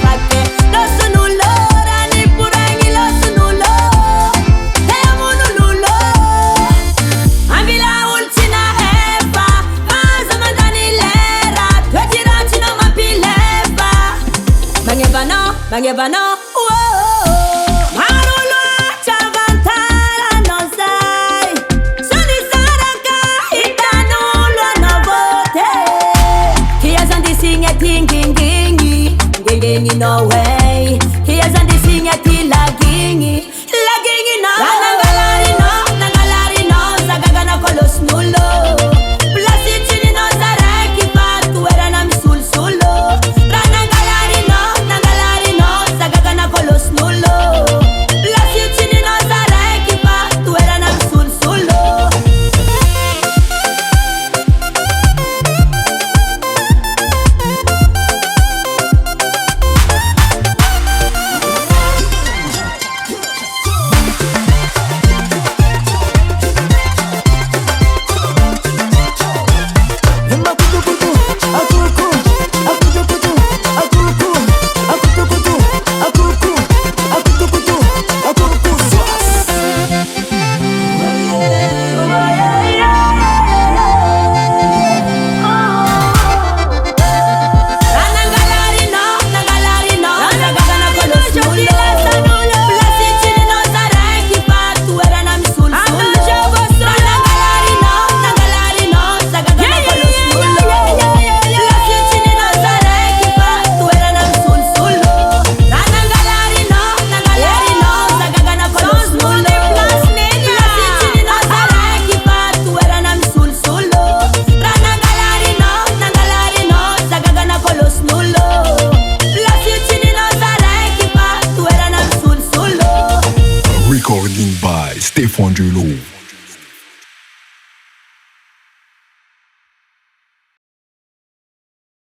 fake. Loso nulo, rani purangi loso nulo. Temo nululo. Ambila ultina eva, vaza mandani lera. Twetirati no mapileva. Bangeva no, whoa. Marulu chavantara no sai. Suni saraka itanulo no vote. Kia zandi singa tingingingi, gingingi no way. Kia zandi singa tilagingi, lagingi no. Nangalari no, zagagana kolos nulo. Plasichini no zareki patu era na misul sulo. Nangalari no, zagagana kolos nulo. Plasichini no zareki patu era na misul sulo. Recording by Stephangelo.